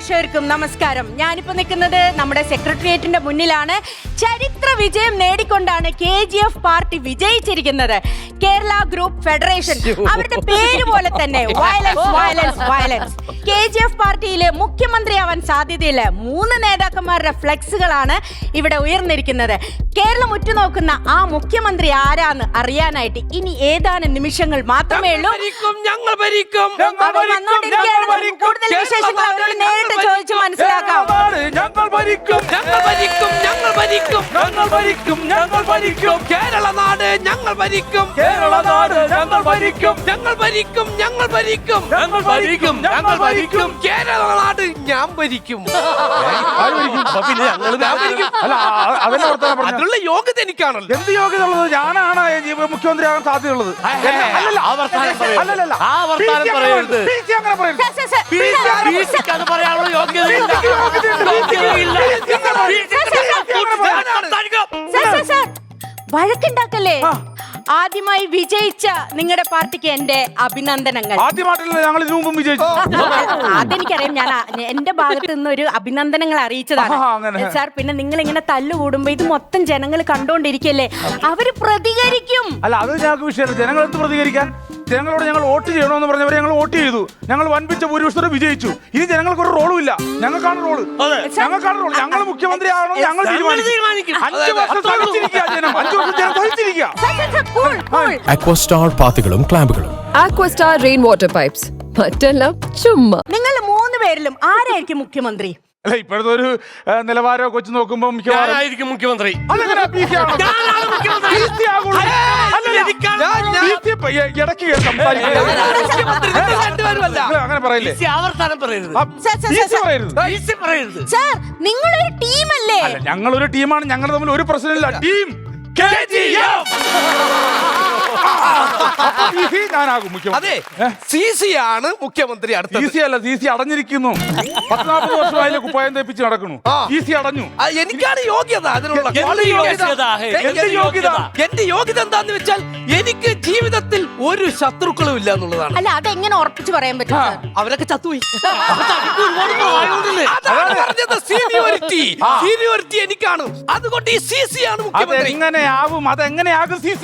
പ്രേക്ഷകർക്കും നമസ്കാരം. ഞാനിപ്പോ നിൽക്കുന്നത് നമ്മുടെ സെക്രട്ടേറിയറ്റിന്റെ മുന്നിലാണ്. ചരിത്ര വിജയം നേടിക്കൊണ്ടാണ് KGF പാർട്ടി വിജയിച്ചിരിക്കുന്നത്. കേരള ഗ്രൂപ്പ് ഫെഡറേഷൻ, അവരുടെ പേര് പോലെ തന്നെ വയലൻസ് വയലൻസ് വയലൻസ്. KGF പാർട്ടിയിലെ മുഖ്യമന്ത്രിയാവാൻ സാധ്യതയില്ല 3 നേതാക്കന്മാരുടെ ഫ്ലെക്സുകളാണ് ഇവിടെ ഉയർന്നിരിക്കുന്നത്. കേരളം ഉറ്റുനോക്കുന്ന ആ മുഖ്യമന്ത്രി ആരാന്ന് അറിയാനായിട്ട് ഇനി ഏതാനും നിമിഷങ്ങൾ മാത്രമേ ഉള്ളൂ. കൂടുതൽ വിശേഷങ്ങൾ അവരോട് നേരിട്ട് ചോദിച്ചു മനസ്സിലാക്കാം. കേരള നാട് ഞങ്ങൾ ഭരിക്കും, കേരള നാട് ഞങ്ങൾ ഭരിക്കും, ഞങ്ങൾ ഭരിക്കും, ഞങ്ങൾ ഭരിക്കും, ഞങ്ങൾ ഭരിക്കും, ഞങ്ങൾ ഭരിക്കും, കേരള നാട് ഞാൻ ഭരിക്കും. അതിനുള്ള യോഗ്യത എനിക്കാണല്ലോ. എന്ത് യോഗ്യത ഉള്ളത്? ഞാനാണ് മുഖ്യമന്ത്രി ആകാൻ സാധ്യതയുള്ളത്. വഴക്കുണ്ടാക്കല്ലേ? ആദ്യമായി വിജയിച്ച നിങ്ങളുടെ പാർട്ടിക്ക് എന്റെ അഭിനന്ദനങ്ങൾ. ആദ്യമായിട്ടല്ല, ഞങ്ങൾ ഇതിനു മുമ്പും വിജയിച്ചു. അതെനിക്കറിയാം. ഞാൻ എന്റെ ഭാഗത്ത് നിന്ന് ഒരു അഭിനന്ദനങ്ങൾ അറിയിച്ചതാണ് സാർ. പിന്നെ നിങ്ങൾ ഇങ്ങനെ തല്ലുകൂടുമ്പോ ഇത് മൊത്തം ജനങ്ങൾ കണ്ടോണ്ടിരിക്കല്ലേ, അവര് പ്രതികരിക്കും. അല്ല, അത് ഞങ്ങൾക്ക് വിഷയമല്ല. ജനങ്ങൾ എന്ത് പ്രതികരിക്കാൻ? ജനങ്ങളോട് ഞങ്ങൾ വോട്ട് ചെയ്യണമെന്ന് പറഞ്ഞവരെ ഞങ്ങൾ വോട്ട് ചെയ്തു. ഞങ്ങൾ വൻപിച്ച ഭൂരിപക്ഷത്തോടെ വിജയിച്ചു. ഇനി ജനങ്ങൾക്ക് ഒരു റോളും ഇല്ല. ഞങ്ങൾക്കാണ് റോള്, ഞങ്ങൾക്കാണ് റോള്. ഞങ്ങൾ മുഖ്യമന്ത്രി ആണോ ഞങ്ങൾ തീരുമാനിക്കും. 5 വർഷം സഹിച്ചിരിക്കുക ജനം, 5 വർഷം ജനം സഹിച്ചിരിക്കുക. അക്വസ്റ്റാർ പാത്തികളും ക്ലാമ്പുകളും, അക്വസ്റ്റാർ റെയിൻ വാട്ടർ പൈപ്സ്, മറ്റെല്ലാം ചുമ്മാ. നിങ്ങൾ 3 പേരിലും ആരായിരിക്കും മുഖ്യമന്ത്രി? അല്ല, ഇപ്പോഴത്തെ ഒരു നിലവാരം വെച്ച് നോക്കുമ്പോ ഞാനായിരിക്കും മുഖ്യമന്ത്രി. അങ്ങനെ പറയില്ലേ? സാർ, നിങ്ങളൊരു ടീമല്ലേ? ഞങ്ങളൊരു ടീമാണ്. ഞങ്ങൾ തമ്മിൽ ഒരു പ്രശ്നമില്ല. ടീം ഞാനാകും മുഖ്യമന്ത്രി. CC ആണ് മുഖ്യമന്ത്രി. CC അല്ല, CC അടഞ്ഞിരിക്കുന്നു. 40 വർഷമായില്ലേ കുപ്പായം തേപ്പിച്ച് നടക്കുന്നു. CC അടഞ്ഞു. എനിക്കാണ് യോഗ്യത. അതിനുള്ള എന്റെ യോഗ്യത എന്താന്ന് വെച്ചാൽ എനിക്ക് ജീവിതത്തിൽ ഒരു ശത്രുക്കളും ഇല്ല എന്നുള്ളതാണ്. അല്ല, അതെങ്ങനെ ഉറപ്പിച്ച് പറയാൻ പറ്റും? അവരൊക്കെ ചത്തുപോയി. അതാണ് പറഞ്ഞത്. സീനിയോറിറ്റി എനിക്കാണ്. അതുകൊണ്ട് ഈ CC ആണ് മുഖ്യമന്ത്രി. അതെങ്ങനെയാകും CC?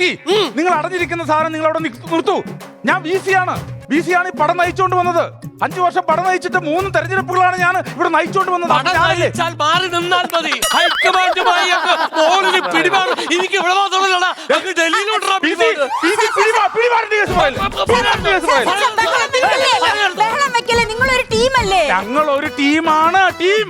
നിങ്ങൾ അടഞ്ഞിരിക്കുന്ന സാധനം നിങ്ങൾ അവിടെ നിർത്തൂ. ഞാൻ VC ആണ്. VC ആണ് ഈ പടം നയിച്ചുകൊണ്ട് വന്നത്. 5 വർഷം പടം നയിച്ചിട്ട് 3 തെരഞ്ഞെടുപ്പുകളാണ് ഞാൻ ഇവിടെ നയിച്ചുകൊണ്ട് വന്നത്. മാറി നിന്നാൽ മതി. ഹൈക്കമാൻഡുമായി എനിക്ക് ഇവിടെ മാത്രമല്ല, നിങ്ങളൊരു ടീമല്ലേ? ഞങ്ങളൊരു ടീമാണ്. ടീം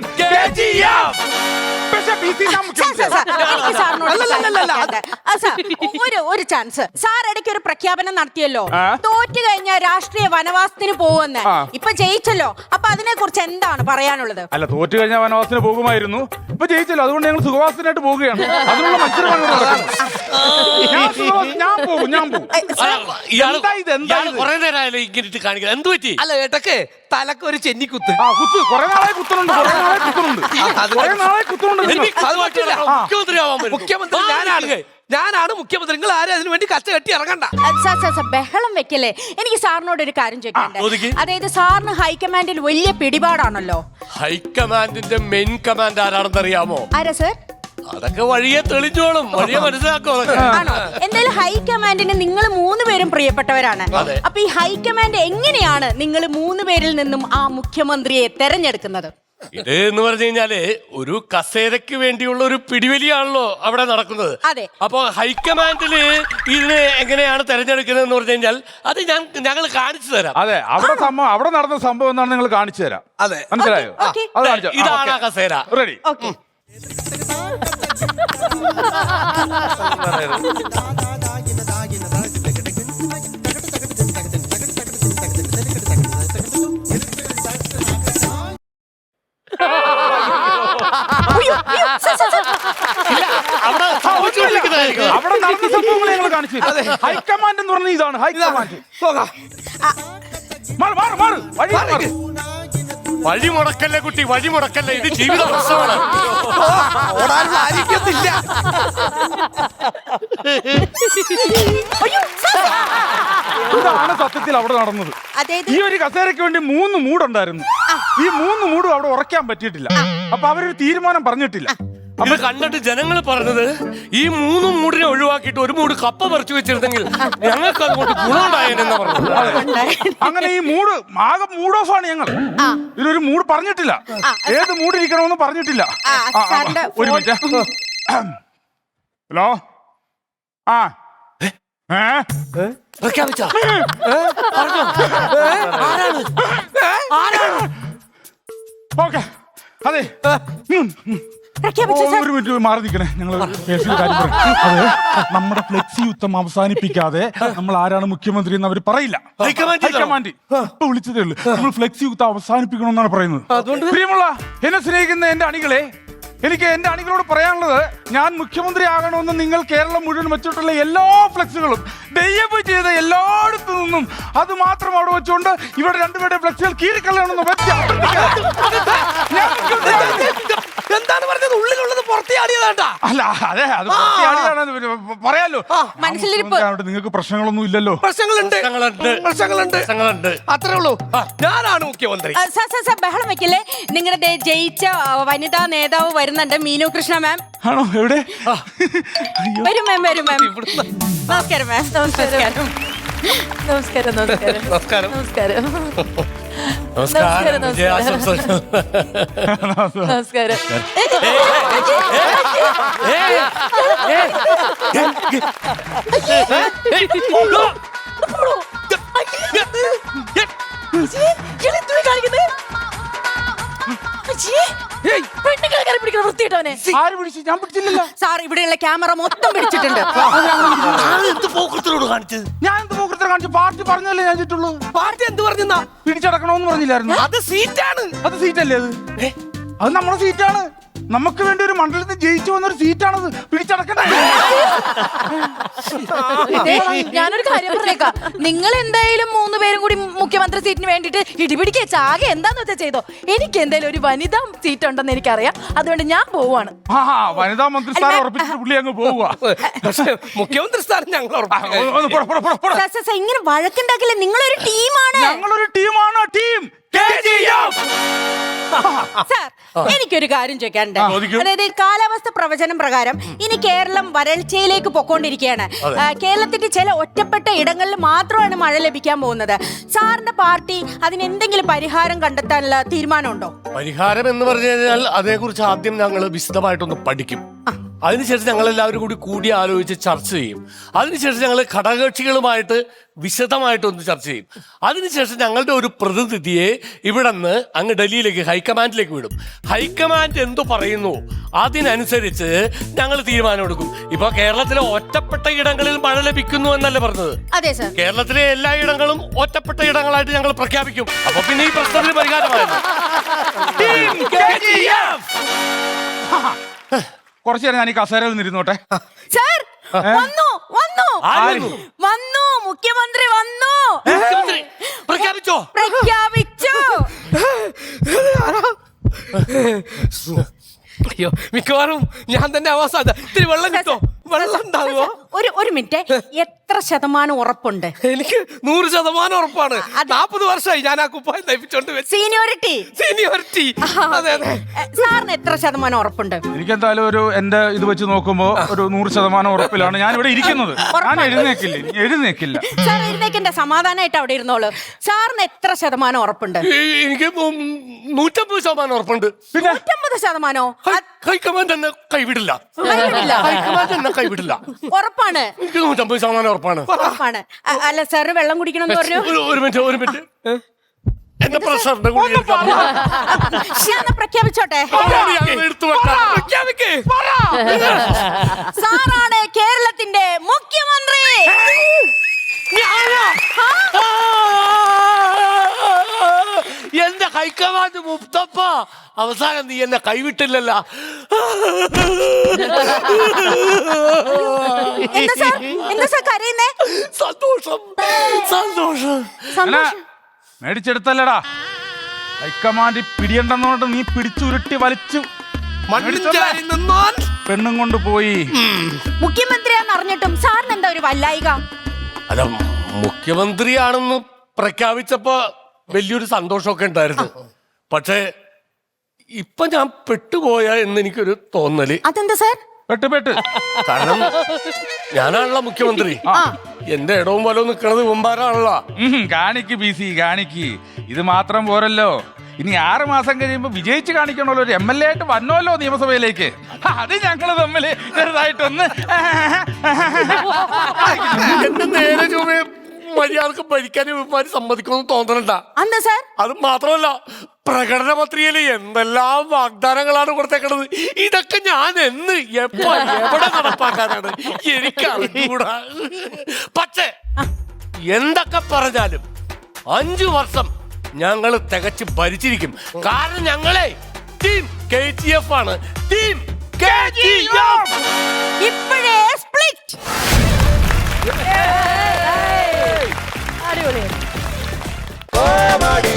ഒരു ചാൻസ്. സാർ ഇടയ്ക്ക് ഒരു പ്രഖ്യാപനം നടത്തിയല്ലോ, തോറ്റു കഴിഞ്ഞാൽ രാഷ്ട്രീയ വനവാസത്തിന് പോകുമെന്ന്. ഇപ്പൊ ജയിച്ചല്ലോ, അപ്പൊ അതിനെ കുറിച്ച് എന്താണ് പറയാനുള്ളത്? അല്ല, തോറ്റു കഴിഞ്ഞാൽ വനവാസത്തിന് പോകുമായിരുന്നു. ഇപ്പൊ ജയിച്ചല്ലോ, അതുകൊണ്ട് ഞങ്ങൾ സുഖവാസത്തിനായിട്ട് പോവുകയാണ്. അതിനുള്ള മത്സരമാണ്. അല്ല ഏട്ടൊക്കെ തലക്കൊരു ചെന്നിക്കുത്ത്. കുറെ നാളെ കുത്തുന്നുണ്ട്. മുഖ്യമന്ത്രി ഞാനാണ് മുഖ്യമന്ത്രി. നിങ്ങൾ ആരും അതിനു വേണ്ടി കച്ച കെട്ടി ഇറങ്ങണ്ട. ബഹളം വെക്കല്ലേ. എനിക്ക് സാറിനോട് ഒരു കാര്യം ചോദിക്കണ്ടേ? അതായത് സാറിന് ഹൈക്കമാൻഡിൽ വലിയ പിടിപാടാണല്ലോ. ഹൈക്കമാൻഡിന്റെ മെയിൻ കമാൻഡ് ആരാണെന്ന് അറിയാമോ? ആരാ സാർ? അതൊക്കെ വഴിയെ തെളിഞ്ഞോളും, വഴിയെ മനസ്സിലാക്കും. എന്തായാലും ഹൈക്കമാൻഡിന് നിങ്ങൾ 3 പേരും പ്രിയപ്പെട്ടവരാണ്. അപ്പൊ ഈ ഹൈക്കമാൻഡ് എങ്ങനെയാണ് നിങ്ങൾ 3 പേരിൽ നിന്നും ആ മുഖ്യമന്ത്രിയെ തെരഞ്ഞെടുക്കുന്നത്? ഇത് എന്ന് പറഞ്ഞു കഴിഞ്ഞാല് ഒരു കസേരക്ക് വേണ്ടിയുള്ള ഒരു പിടിവലിയാണല്ലോ അവിടെ നടക്കുന്നത്. അപ്പൊ ഹൈക്കമാൻഡില് ഇതിനെ എങ്ങനെയാണ് തെരഞ്ഞെടുക്കുന്നത് എന്ന് പറഞ്ഞു കഴിഞ്ഞാൽ അത് ഞങ്ങൾ കാണിച്ചു തരാം. അതെ, അവിടെ നടന്ന സംഭവം എന്നാണ് നിങ്ങൾ കാണിച്ചു തരാം. അതെ, മനസ്സിലായോ? ഇതാണ് ആ കസേര. റെഡി? അവിടെ നടന്ന സംഭവങ്ങൾ ഞങ്ങൾ കാണിച്ചു. ഹൈക്കമാൻഡ് എന്ന് പറഞ്ഞ ഇതാണ് ഹൈക്കമാൻഡ്. വഴി മുടക്കല്ലേ കുട്ടി, വഴി മുടക്കല്ലേ, ഇത് ജീവിത പ്രശ്നമാണ്. ഓടാനുള്ള ആരോഗ്യത്തില്ല. ഇതാണ് സത്യത്തിൽ അവിടെ നടന്നത്. ഈ ഒരു കസേരയ്ക്ക് വേണ്ടി 3 മൂടുണ്ടായിരുന്നു. ഈ 3 മൂടും അവിടെ ഉറക്കാൻ പറ്റിയിട്ടില്ല. അപ്പൊ അവരൊരു തീരുമാനം പറഞ്ഞിട്ടില്ല. ഇത് കണ്ടിട്ട് ജനങ്ങൾ പറഞ്ഞത് ഈ 3 മൂടിനെ ഒഴിവാക്കിയിട്ട് ഒരു മൂട് കപ്പ പറിച്ചു വെച്ചിരുന്നെങ്കിൽ ഞങ്ങൾക്ക് അതുകൊണ്ട് ഗുണമുണ്ടായെന്നാ പറഞ്ഞത്. അങ്ങനെ ഈ മൂഡ് ആകെ മൂഡ് ഓഫ് ആണ് ഞങ്ങൾ. ഇതിലൊരു മൂഡ് പറഞ്ഞിട്ടില്ല, ഏത് മൂഡ് ഇരിക്കണമെന്ന് പറഞ്ഞിട്ടില്ല. ഒരു മിനിറ്റ്. ഹലോ, ആ പ്രഖ്യാപിച്ചോ? ഓക്കെ. അതെ, ഒരു മിനിറ്റ് മാറി നിൽക്കണേ. ഞങ്ങൾ കാര്യം പറയാം. അതെ, നമ്മുടെ ഫ്ലെക്സി യുദ്ധം അവസാനിപ്പിക്കാതെ നമ്മൾ ആരാണ് മുഖ്യമന്ത്രി എന്ന് അവർ പറയില്ല. ഹൈക്കമാൻഡ് ഇപ്പൊ വിളിച്ചതേ ഉള്ളൂ. നമ്മൾ ഫ്ലെക്സി യുദ്ധം അവസാനിപ്പിക്കണമെന്നാണ് പറയുന്നത്. പ്രിയമുള്ള എന്നെ സ്നേഹിക്കുന്ന എന്റെ അണികളെ, എനിക്ക് എന്റെ അണികളോട് പറയാനുള്ളത്, ഞാൻ മുഖ്യമന്ത്രി ആകണമെന്ന് നിങ്ങൾ കേരളം മുഴുവൻ വെച്ചിട്ടുള്ള എല്ലാ ഫ്ലെക്സുകളും ദയവ് ചെയ്ത് എല്ലായിടത്തു നിന്നും അത് മാത്രം അവിടെ വെച്ചുകൊണ്ട് ഇവിടെ 2 പേരുടെ ഫ്ലെക്സുകൾ കീറിക്കളയണമെന്ന് എന്താണ് പറഞ്ഞത്? ഉള്ളിലുള്ളത് പുറത്തിയാടിയതാണ്ടാ. അല്ല, അതെ, അത് പറയാലോ. നിങ്ങൾക്ക് പ്രശ്നങ്ങളൊന്നും ഇല്ലല്ലോ. പ്രശ്നങ്ങളുണ്ട്. അത്രേ ഉള്ളൂ. ഞാനാണ് മുഖ്യമന്ത്രി. ബഹളം വെക്കില്ലേ. നിങ്ങളുടെ ജയിച്ച വനിതാ നേതാവ് വരുന്നുണ്ട്, മീനു കൃഷ്ണ മാം. ആണോ? എവിടെ? വരും മാം, വരും മാം. നമസ്കാരം മാം. നമസ്കാരം. നമസ്കാരം. നമസ്കാരം. നമസ്കാരം. നമസ്കാരം. നമസ്കാരം. ഞാൻ പിടിച്ചില്ലല്ലോ സാർ. ഇവിടെയുള്ള ക്യാമറ മൊത്തം പിടിച്ചിട്ടുണ്ട്. എന്ത് പോക്കത്തിനോട് കാണിച്ചത്? ഞാൻ എന്ത് പോക്കത്തിനെ കാണിച്ചു? പാർട്ടി പറഞ്ഞല്ലേ ഞാൻ ചുറ്റുള്ളൂ. പാർട്ടി എന്ത് പറഞ്ഞാ? പിടിച്ചടക്കണമെന്ന് പറഞ്ഞില്ലായിരുന്നു? അത് സീറ്റാണ്. അത് സീറ്റല്ലേ? അത് നമ്മുടെ സീറ്റാണ്. നമുക്ക് വേണ്ടി ഒരു മണ്ഡലത്തിൽ ജയിച്ചു വന്നൊരു സീറ്റാണത്. പിടിച്ചടക്കണ്ടേ? ഞാനൊരു കാര്യം പറഞ്ഞേക്കാം. നിങ്ങൾ എന്തായാലും 3 പേരും കൂടി മുഖ്യമന്ത്രി സീറ്റിന് വേണ്ടിട്ട് ഇടിപിടിക്കുക ചാകെ എന്താന്ന് വെച്ചാൽ ചെയ്തോ. എനിക്ക് എന്തായാലും ഒരു വനിതാ സീറ്റ് ഉണ്ടെന്ന് എനിക്കറിയാം. അതുകൊണ്ട് ഞാൻ പോവാണ്. വനിതാ മന്ത്രി സ്ഥാനം ഉറപ്പിച്ചിട്ട് പുള്ളി അങ്ങ് പോവുക. മുഖ്യമന്ത്രി സ്ഥാനം ഞങ്ങൾ ഇങ്ങനെ വഴക്കുണ്ടാക്കില്ല. നിങ്ങളൊരു ടീമാണ്. ഞങ്ങളൊരു ടീമാണ്. ടീം സാർ, എനിക്കൊരു കാര്യം ചോദിക്കാനുണ്ട്. അതായത് കാലാവസ്ഥ പ്രവചനം പ്രകാരം ഇനി കേരളം വരൾച്ചയിലേക്ക് പൊക്കോണ്ടിരിക്കുകയാണ്. കേരളത്തിന്റെ ചില ഒറ്റപ്പെട്ട ഇടങ്ങളിൽ മാത്രമാണ് മഴ ലഭിക്കാൻ പോകുന്നത്. സാറിന്റെ പാർട്ടി അതിന് എന്തെങ്കിലും പരിഹാരം കണ്ടെത്താനുള്ള തീരുമാനമുണ്ടോ? പരിഹാരം എന്ന് പറഞ്ഞു കഴിഞ്ഞാൽ അതിനെക്കുറിച്ച് ആദ്യം ഞങ്ങൾ വിശദമായിട്ടൊന്ന് പഠിക്കും. അതിനുശേഷം ഞങ്ങൾ എല്ലാവരും കൂടി ആലോചിച്ച് ചർച്ച ചെയ്യും. അതിനുശേഷം ഞങ്ങൾ ഘടകകക്ഷികളുമായിട്ട് വിശദമായിട്ടൊന്ന് ചർച്ച ചെയ്യും. അതിനുശേഷം ഞങ്ങളുടെ ഒരു പ്രതിനിധിയെ ഇവിടെ നിന്ന് അങ്ങ് ഡൽഹിയിലേക്ക് ഹൈക്കമാൻഡിലേക്ക് വിടും. ഹൈക്കമാൻഡ് എന്തു പറയുന്നു അതിനനുസരിച്ച് ഞങ്ങൾ തീരുമാനമെടുക്കും. ഇപ്പൊ കേരളത്തിലെ ഒറ്റപ്പെട്ട ഇടങ്ങളിൽ മഴ ലഭിക്കുന്നു എന്നല്ലേ പറഞ്ഞത്? അതെ സർ. കേരളത്തിലെ എല്ലാ ഇടങ്ങളും ഒറ്റപ്പെട്ട ഇടങ്ങളായിട്ട് ഞങ്ങൾ പ്രഖ്യാപിക്കും. അപ്പൊ പിന്നെ ഈ പ്രശ്നത്തിന് പരിഹാരമായിരുന്നു. കുറച്ചു നേരം ഞാൻ ഈ കസേരയിൽ നിന്നിരുന്നോട്ടെ. സാർ, വന്നു വന്നു വന്നു മുഖ്യമന്ത്രി വന്നു. പ്രഖ്യാപിച്ചോ? പ്രഖ്യാപിച്ചു. അയ്യോ, മിക്കവാറും ഞാൻ തന്നെ അവസാന. ഇത്തിരി വെള്ളം കിട്ടോ? വെള്ളം ഉണ്ടാവോ? ഒരു മിനിറ്റ്. എത്ര ശതമാനം ഉറപ്പുണ്ട്? എനിക്ക് 100% ഉറപ്പാണ്. 40 വർഷമായി ഞാൻ ആ കുപ്പായം തയ്പ്പിച്ചോണ്ട് സീനിയോറിറ്റി. അതെ അതെ. സാറിന് എത്ര ശതമാനം ഉറപ്പുണ്ട്? എനിക്ക് എന്തായാലും എന്റെ ഇത് വെച്ച് നോക്കുമ്പോ ഒരു 100% ഉറപ്പിലാണ് ഞാൻ ഇവിടെ ഇരിക്കുന്നത്. ഞാൻ എഴുന്നേക്കില്ല. സാർ എഴുന്നേക്കിന്റെ സമാധാനമായിട്ട് അവിടെ ഇരുന്നോളൂ. സാറിന് എത്ര ശതമാനം ഉറപ്പുണ്ട്? എനിക്ക് 150% ഉറപ്പുണ്ട്. 150%? ഹൈക്കമാൻഡ് എന്നെ കൈവിടില്ല. ഹൈക്കമാൻഡ് എന്നെ കൈവിടില്ല. ഉറപ്പാണ്? എനിക്ക് 150% ഉറപ്പാണ്. അല്ല സാറ് വെള്ളം കുടിക്കണമെന്ന് പറഞ്ഞു. ഒരു മിനിറ്റ്. എന്റെ പ്രഷറിന്റെ കൂടി പ്രഖ്യാപിച്ചോട്ടെ. എടുത്തു വെക്കാം. സാറാണ് കേരളത്തിന്റെ മുഖ്യമന്ത്രി. എന്റെ ഹൈക്കമാൻഡ് മുത്തപ്പ, അവസാനം നീ എന്നെ കൈവിട്ടില്ലല്ലോ. എന്താ സാർ കരയുന്നേ? സന്തോഷം. മേടിച്ചെടുത്തല്ലടാ. ഹൈക്കമാൻഡ് പിടിയണ്ടെന്ന് പറഞ്ഞിട്ട് നീ പിടിച്ചുരുട്ടി വലിച്ചു മണ്ണിൽ ചാരി നിന്നോൻ. പെണ്ണും കൊണ്ട് പോയി. മുഖ്യമന്ത്രിയാന്ന് അറിഞ്ഞിട്ടും സാറിന് എന്താ ഒരു വല്ലായിക? അല്ല, മുഖ്യമന്ത്രിയാണെന്ന് പ്രഖ്യാപിച്ചപ്പോ വലിയൊരു സന്തോഷമൊക്കെ ഉണ്ടായിരുന്നു. പക്ഷേ ഇപ്പൊ ഞാൻ പെട്ടുപോയ എന്ന് എനിക്കൊരു തോന്നല്. അതെന്താ സാർ? പെട്ട് കാരണം ഞാനാണല്ലോ മുഖ്യമന്ത്രി. എന്റെ ഇടവും പോലും നിൽക്കണത് മുമ്പാരാണല്ലോ. കാണിക്ക് BC കാണിക്ക്. ഇത് മാത്രം പോരല്ലോ, ഇനി 6 മാസം കഴിയുമ്പോ വിജയിച്ച് കാണിക്കണമല്ലോ. ഒരു MLA ആയിട്ട് വന്നോല്ലോ നിയമസഭയിലേക്ക്. അത് ഞങ്ങള് തമ്മിൽ ചെറുതായിട്ടൊന്ന് എന്റെ നേരെ ചൊവ്വേ മര്യാദക്ക് ഭരിക്കാൻ ഇവന്മാര് സമ്മതിക്കുമെന്ന് തോന്നണ്ട. എന്താ സാർ? അത് മാത്രമല്ല, പ്രകടന പത്രികയില് എന്തെല്ലാം വാഗ്ദാനങ്ങളാണ് കൊടുത്തേക്കണത്. ഇതൊക്കെ ഞാൻ എന്ന് എപ്പോ എവിടെ നടപ്പാക്കാനാണ് എനിക്കറിഞ്ഞൂടാ. പക്ഷേ എന്തൊക്കെ പറഞ്ഞാലും 5 വർഷം ഞങ്ങള് തികച്ച് ഭരിച്ചിരിക്കും. കാരണം ഞങ്ങളെ ടീം KGF ആണ്. Team KGF. ഇപ്പോഴേ സ്പ്ലിറ്റ്. അടിപൊളിയായി. കോമഡി